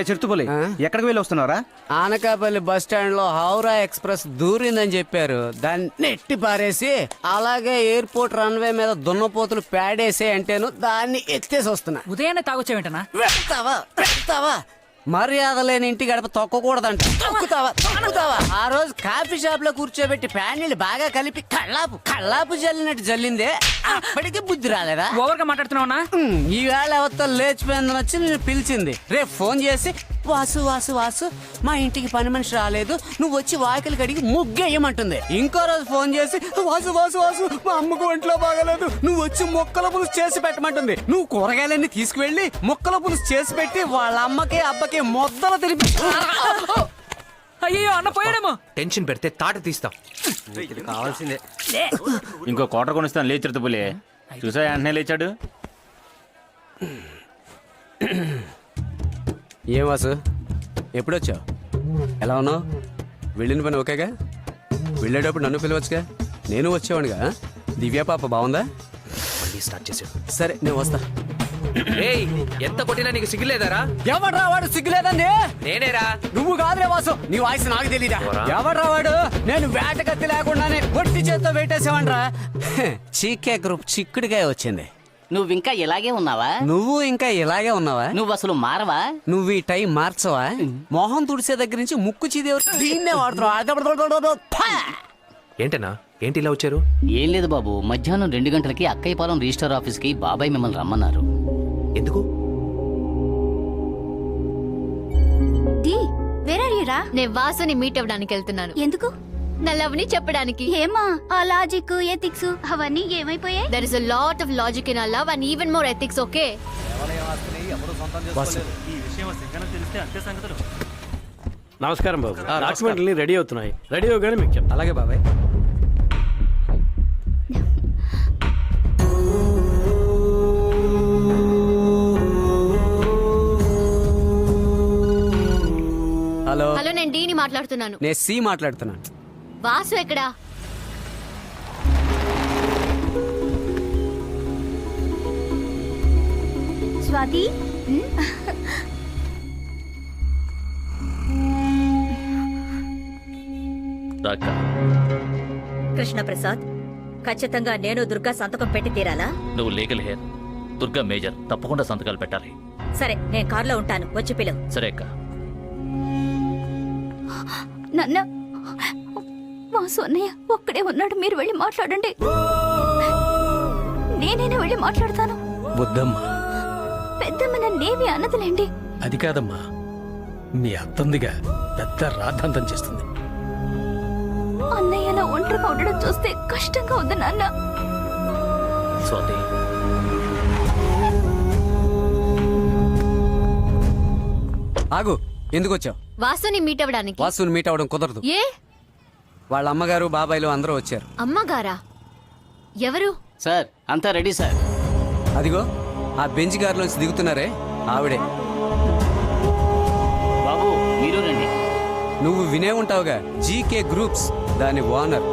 చిరుతుపల్లి ఎక్కడికి వెళ్ళి వస్తున్నారా? ఆనకాపల్లి బస్ స్టాండ్ లో హౌరా ఎక్స్ప్రెస్ దూరిందని చెప్పారు. దాన్ని నెట్టి పారేసి అలాగే ఎయిర్పోర్ట్ రన్వే మీద దున్నపోతులు పేడేసే అంటేను దాన్ని ఎత్తేసి వస్తున్నా. ఉదయాన్నే తాగొచ్చావేంటనా? వెళ్తావా మర్యాద లేని ఇంటి గడప తొక్కకూడదంట. తొక్కుతావా ఆ రోజు కాఫీ షాప్ లో కూర్చోబెట్టి ప్యానీళ్ళు బాగా కలిపి కళ్ళాపు జల్లినట్టు జల్లిందే. అప్పటికి బుద్ధి రాలేదా? ఓవర్ గా మాట్లాడుతున్నావునా? ఈవేళ ఎవరితో లేచిపోయిందని వచ్చి నేను పిలిచింది. రేపు ఫోన్ చేసి వాసు మా ఇంటికి పని మనిషి రాలేదు, నువ్వు వచ్చి వాకిలి కడిగి ముగ్గేయమంటుంది. ఇంకో రోజు ఫోన్ చేసి వాసు మా అమ్మకు ఒంట్లో బాగలేదు, నువ్వు వచ్చి మొక్కల పులుసు చేసి పెట్టమంటుంది. నువ్వు కూరగాయలన్నీ తీసుకువెళ్ళి మొక్కల పులుసు చేసి పెట్టి వాళ్ళ అమ్మకి అబ్బకి మొద్దలు తిరిపి. అయ్యో అన్న పోయాడేమో. టెన్షన్ పెడితే తాట తీస్తాం. కావాల్సిందే. ఇంకో కోట కొనిస్తాను లే చిరుతుపల్లి. చూసా వెంటనే లేచాడు. ఏం వాసు ఎప్పుడొచ్చావు? ఎలా ఉన్నావు? వెళ్ళిన పని ఓకేగా? వెళ్ళేటప్పుడు నన్ను పిలవచ్చుగా, నేను వచ్చేవాడిగా. దివ్య పాప బాగుందా? మళ్ళీ స్టార్ట్ చేసాడు. సరే నేను వస్తా. ఏయ్, ఎంత కొట్టినా నీకు సిగ్గులేదారా? ఎవడ్రా వాడు? సిగ్గులేదండి. నేనేరా. నువ్వు కాదులే వాసు, నీ వాయిస్ నాకు తెలీదా? ఎవడ్రా వాడు? నేను వేటకత్తి లేకుండానే ఒట్టి చేత్తో వేటేసేవాడ్రా. చీకే గ్రూప్ చిక్కుడిగా వచ్చింది. నువ్వింకా ఇలాగే ఉన్నావా? నువ్వు ఇంకా ఇలాగే ఉన్నావా? నువ్వు అసలు మారవా? నువ్వు ఈ టైం మార్చవా? మొహం తుడిసే దగ్గర నుంచి ముక్కు చీదేవారు దీన్నే వాడుతున్నావు. ఏంటన్నా, ఏంటి ఇలా వచ్చారు? ఏం లేదు బాబు, మధ్యాహ్నం 2 గంటలకి అక్కయ్యపాలెం రిజిస్టర్ ఆఫీస్ కి బాబాయ్ మిమ్మల్ని రమ్మన్నారు. ఎందుకు? నేను వాసుని మీట్ అవ్వడానికి వెళ్తున్నాను. ఎందుకు? నా లవ్ ని చెప్పడానికి. ఏమా ఆ లాజిక్ ఎథిక్స్ అవన్నీ ఏమైపోయాయి? There is a lot of logic in our love and even more ethics. Okay, నమస్కారం బాబు. డాక్యుమెంట్లన్నీ రెడీ అవుతున్నాయి. రెడీ అవగానే మీకు చెప్తాను. అలాగే బాబాయ్. హలో హలో, నేను డీని మాట్లాడుతున్నాను. నేను సి మాట్లాడుతున్నాను. వాసు ఎక్కడా? స్వాతి, కృష్ణప్రసాద్, ఖచ్చితంగా నేను దుర్గా సంతకం పెట్టి తీరాలా? నువ్వు లీగల్ హెయిర్, దుర్గా మేజర్, తప్పకుండా సంతకాలు పెట్టాలి. సరే, నేను కార్లో ఉంటాను, వచ్చి పిలువు. సరే అక్క. నాన్న వాసు అన్నయ్య ఒక్కడే ఉన్నాడు, మీరు వెళ్ళి మాట్లాడండి. నేనైనా వెళ్ళి మాట్లాడతాను. వద్దమ్మా. పెద్దమ్మ నన్నేమి అన్నదిలేండి. అది కాదమ్మా, మీ అత్తందిగా పెద్ద రాద్ధాంతం చేస్తుంది. అన్నయ్య అలా ఒంటరిగా ఉండడం చూస్తే కష్టంగా ఉంది నాన్న. స్వాతి, ఆగు, ఎందుకు వచ్చావు? వాసుని మీట్ అవ్వడానికి. వాసుని మీట్ అవ్వడం కుదరదు. ఏ? వాళ్ళ అమ్మగారు బాబాయిలు అందరూ వచ్చారు. అమ్మగారా? ఎవరు? సార్ అంతా రెడీ సార్. అదిగో ఆ బెంచ్ గారిలోంచి దిగుతున్నారే ఆవిడే. బాబు మీరు రండి. నువ్వు వినే ఉంటావుగా, జీకే గ్రూప్స్ దాని ఓనర్.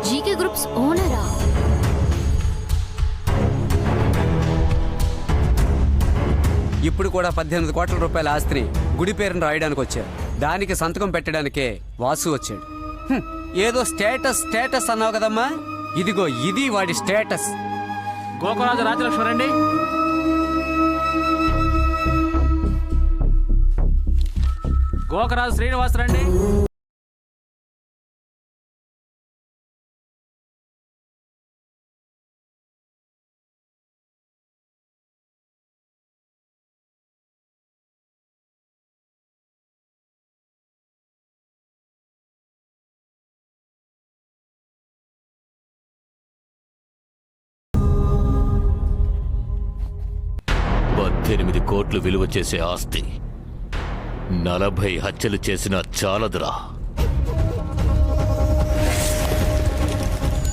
జీకే గ్రూప్స్ ఓనరా? ఇప్పుడు కూడా 18 కోట్ల రూపాయల ఆస్తిని గుడి పేరును రాయడానికి వచ్చారు. దానికి సంతకం పెట్టడానికే వాసు వచ్చాడు. ఏదో స్టేటస్ అన్నావు కదమ్మా, ఇదిగో ఇది వాడి స్టేటస్. గోకరాజు రాజలక్ష్మి రండి. గోకరాజు శ్రీనివాస్ రండి. ఎనిమిది కోట్లు విలువ చేసే ఆస్తి 40 హత్యలు చేసిన చాలదురా.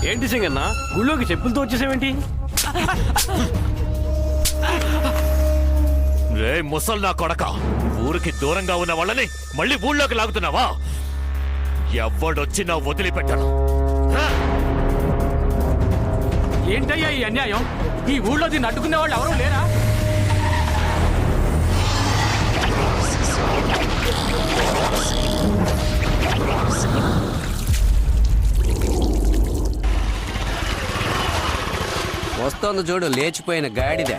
ఏంటి సింగన్న, గుళ్ళోకి చెప్పులతో వచ్చేసేవేంటి? రే ముసల్ నా కొడక, ఊరికి దూరంగా ఉన్న వాళ్ళని మళ్ళీ ఊళ్ళోకి లాగుతున్నావా? ఎవడొచ్చినా వదిలిపెట్టను. ఏంటయ్యా ఈ అన్యాయం? ఈ ఊళ్ళో దీన్ని అడ్డుకునే వాళ్ళు ఎవరూ లేరా? వస్తోంది చూడు లేచిపోయిన గాడిద.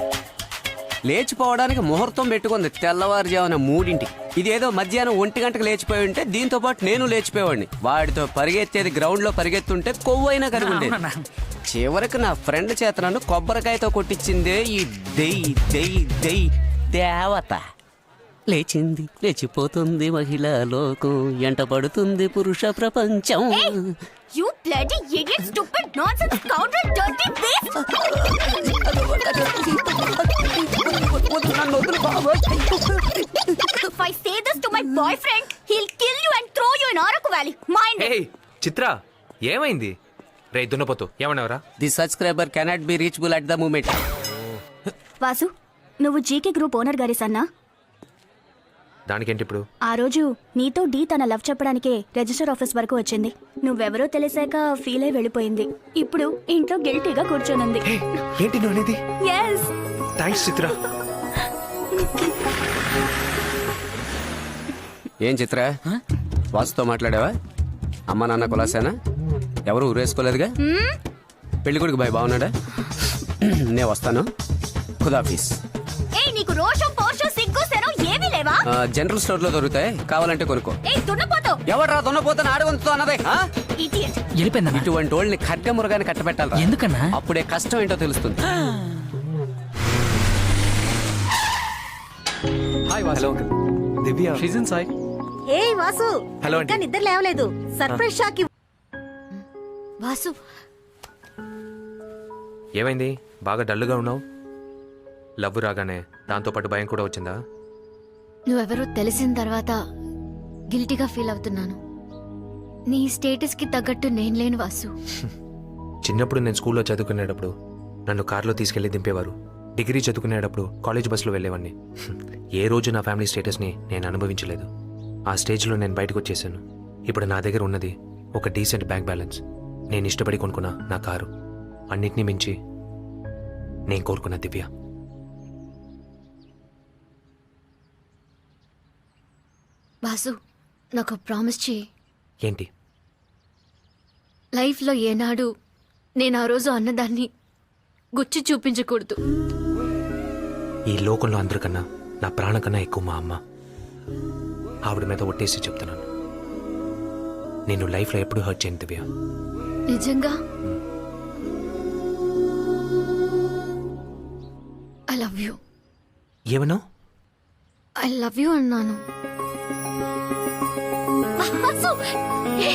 లేచిపోవడానికి ముహూర్తం పెట్టుకుంది తెల్లవారుజామున 3ంటికి. ఇదేదో మధ్యాహ్నం 1 గంటకు లేచిపోయి ఉంటే దీంతో పాటు నేను లేచిపోయేవాడిని. వాడితో పరిగెత్తేది గ్రౌండ్ లో పరిగెత్తుంటే కొవ్వైనా కరుగుండేది. చివరికి నా ఫ్రెండ్ చేత నన్ను కొబ్బరికాయతో కొట్టించిందే ఈ దెయ్ దేవత. లేచింది లేచిపోతుంది మహిళా లోకం, ఎంట పడుతుంది పురుష ప్రపంచం. You bloody idiot, stupid, nonsense, scoundrel, dirty beast! If I say this to my boyfriend, he'll kill you and throw you in Araku Valley. Mind it. ఏయ్ చిత్ర ఏమైంది? రే దున్నపోతు ఏమన్నావురా? The subscriber cannot be reachable at the moment. Vasu, నువ్వు GK group owner గారి సన్నా? దానికేంటి ఇప్పుడు? ఆ రోజు నీతో డీ తన లవ్ చెప్పడానికే రిజిస్టర్ ఆఫీస్ వరకు వచ్చింది. నువ్వెవరో తెలిసాక ఫీల్ అయి వెళ్ళిపోయింది. ఇప్పుడు ఇంట్లో గిల్టీగా కూర్చొనుంది. ఏయ్, ఏంటి నువ్వు అనేది? ఎస్. థ్యాంక్స్ చిత్ర. ఏం చిత్ర, వాసుతో మాట్లాడావా? అమ్మ నాన్న కులాసేనా? ఎవరు ఊరేసుకోలేదుగా? పెళ్ళికొడుకు బాయ్ బాగున్నాడా? నేను వస్తాను. ఖుదాఫీస్. ఏయ్, నీకు రోషం పోషం సిగ్గు శరం ఏమీ లేవా? జనరల్ స్టోర్ లో దొరుకుతాయి, కావాలంటే కొనుక్కో. ఏయ్, దున్నపోతు. ఎవడ్రా దున్నపోతాను ఆడగొంతుతో అన్నదే? Idiot. వెళ్ళిపోయిందన్నా. ఇటువంటి వాళ్ళని ఖడ్గమురుగాని కట్టబెట్టాలి. ఎందుకన్నా? అప్పుడే కష్టం ఏంటో తెలుస్తుంది. Hi hello Divya. She's in side. ఏయ్ వాసు, హలో ఇంకా ఆంటీ. నిద్ర లేవలేదు. సర్ప్రైజ్ షాక్ వాసు, ఏమైంది? బాగా డల్గా ఉన్నావు. లవ్ రాగానే దాంతోపాటు భయం కూడా వచ్చిందా? నువ్వెవరో తెలిసిన తర్వాత గిల్టీగా ఫీల్ అవుతున్నాను. నీ స్టేటస్ కి తగ్గట్టు నేను లేను వాసు. చిన్నప్పుడు నేను స్కూల్లో చదువుకునేటప్పుడు నన్ను కార్లో తీసుకెళ్లి దింపేవారు. డిగ్రీ చదువుకునేటప్పుడు కాలేజ్ బస్సులో వెళ్ళేవాడిని. ఏ రోజు నా ఫ్యామిలీ స్టేటస్ని నేను అనుభవించలేదు. ఆ స్టేజ్లో నేను బయటకు వచ్చేసాను. ఇప్పుడు నా దగ్గర ఉన్నది ఒక డీసెంట్ బ్యాంక్ బ్యాలెన్స్, నేను ఇష్టపడి కొనుక్కున్న నా కారు, అన్నిటినీ మించి నేను కోరుకున్న దివ్య. వాసు, నాకు ప్రామిస్ చేయి. ఏంటి? లైఫ్లో ఏనాడు నేను ఆ రోజు అన్నదాన్ని గుచ్చి చూపించకూడదు. ఈ లోకంలో అందరికన్నా నా ప్రాణం కన్నా ఎక్కువ మా అమ్మ. ఆవిడ మీద ఒట్టేసి చెప్తున్నాను, నేను లైఫ్లో ఎప్పుడు హర్ట్ చేయను దివ్య. నిజంగా ఐ లవ్ యూ. ఏమన్నా? ఐ లవ్ యూ అన్నాను. వాసు, ఏ,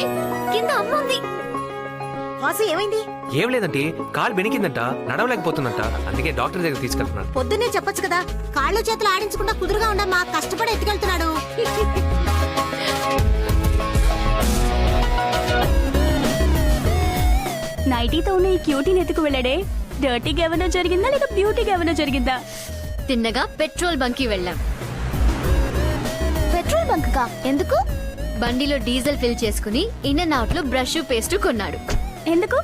కింద అమ్మ ఉంది. వాసు ఏమైంది? ఏం లేదంటే కాలు బెనికిందంట, నడవలేకపోతుందంట. అందుకే డాక్టర్ దగ్గర తీసుకెళ్తున్నాను. పొద్దున్నే చెప్పొచ్చు కదా. కాళ్ళు చేతులు ఆడించకుండా కుదురుగా ఉండమ్మా. కష్టపడి ఎత్తుకెళ్తున్నాడు. నైటీతో ఉన్న ఈ క్యూటీని ఎత్తుకు వెళ్ళాడే, డర్టీగా ఏమైనా జరిగిందా లేక బ్యూటీగా ఏమైనా జరిగిందా? తిన్నగా పెట్రోల్ బంక్కి వెళ్ళాం. పెట్రోల్ బంక్ కా? ఎందుకు? బండిలో డీజిల్ ఫిల్ చేసుకుని ఇన్ అండ్ అవుట్ లో బ్రష్ పేస్ట్ కొన్నాడు. ఎందుకు?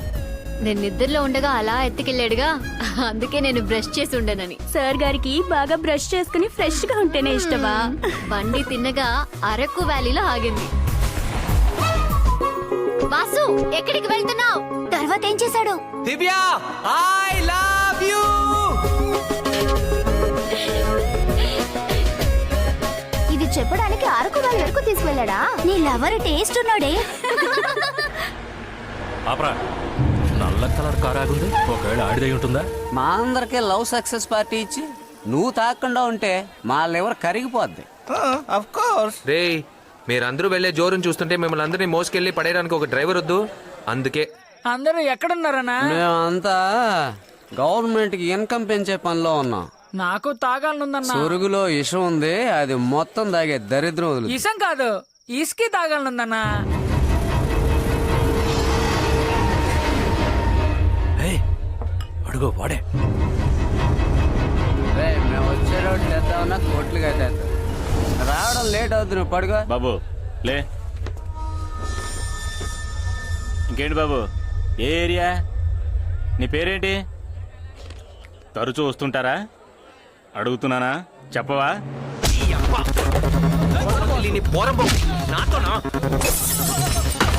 నేను నిద్రలో ఉండగా అలా ఎత్తుకెళ్ళాడుగా, అందుకే నేను బ్రష్ చేసి ఉండనని. సార్ గారికి బాగా బ్రష్ చేసుకుని ఫ్రెష్ గా ఉంటేనే ఇష్టమా? బండి తిన్నగా అరకు వ్యాలీలో ఆగింది. వాసు, ఎక్కడికి వెళ్తున్నావు? తర్వాత ఏం చేశాడు? దివ్య, ఐ లవ్ యు. ఇది చెప్పడానికి అరకు వాళ్ళ వరకు తీసుకెళ్ళాడా? నీ లవర్ టేస్ట్ ఉన్నాడే. ఆపరా, నల్ల కలర్ కార్ ఆగుంది. ఒకవేళ ఆడిదై ఉంటుందా? మా అందరికీ లవ్ సక్సెస్ పార్టీ ఇచ్చి నువ్వు తాకుండా ఉంటే మా లివర్ కరిగిపోద్ది. రేయ్, మీరందరూ వెళ్లే జోరుని చూస్తుంటే మిమ్మల్ని అందరినీ మోసుకెళ్లి పడేయడానికి ఒక డ్రైవర్ వద్దు. అందుకే అందరూ ఎక్కడున్నారన్నా? మేమంతా గవర్నమెంట్ కి ఇన్కమ్ పెంచే పనిలో ఉన్నాం. నాకు తాగాలనుందన్నా. సొరుగులో ఇషం ఉంది, అది మొత్తం తాగే దరిద్రం వదులు. ఇసం కాదు, ఇసుకి తాగాలనుందన్నా. అడుగు వాడే. మేము వచ్చే రోడ్డు తెద్దామన్నా కోట్లుగా తెద్దాం. రావడం లేట్ అవుతుంది, పడుకో. బాబు లే. ఇంకేంటి బాబు, ఏ ఏరియా? నీ పేరేంటి? తరచూ వస్తుంటారా? అడుగుతున్నానా, చెప్పవా?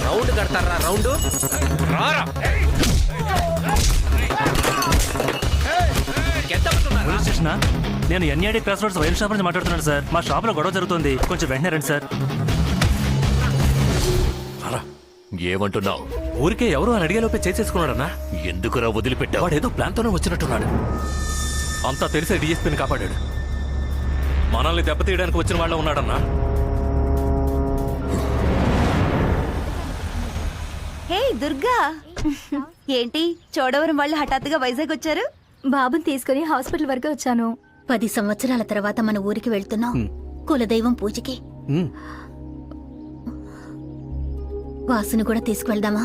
రౌండ్ కడతారా? రౌండ్ రారా. పోలీస్ స్టేషనా? నేను NID cross roads wine shop నుంచి మాట్లాడుతున్నాను సార్. మా షాప్ లో గొడవ జరుగుతుంది, కొంచెం వెంటనే రండి సార్. ఏమంటున్నావు? ఊరికే ఎవరు అని అడిగేలోపే చేసేసుకున్నాడన్నా. ఎందుకురా వదిలిపెట్టావు? వాడు ఏదో ప్లాన్ తోనే వచ్చినట్టున్నాడు. అంతా తెలిసే డిఎస్పీని కాపాడాడు. మనల్ని దెబ్బతీయడానికి వచ్చిన వాళ్ళ ఉన్నాడన్నా. హే దుర్గా, ఏంటి చోడవరం వాళ్ళు హఠాత్తుగా వైజాగ్ వచ్చారు? బాబుని తీసుకుని హాస్పిటల్ వరకు వచ్చాను. 10 సంవత్సరాల తర్వాత మన ఊరికి వెళ్తున్నాం కులదైవం పూజకి. వాసుని కూడా తీసుకువెళ్దామా?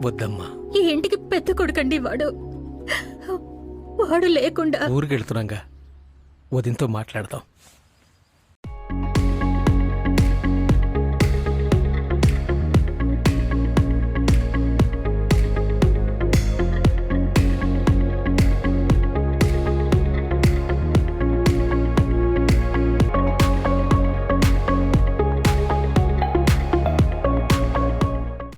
వద్దమ్మా, ఈ ఇంటికి పెద్ద కొడుకండి వాడు. వాడు లేకుండా ఊరికి వెళ్తున్నాగా, వదినతో మాట్లాడదాం.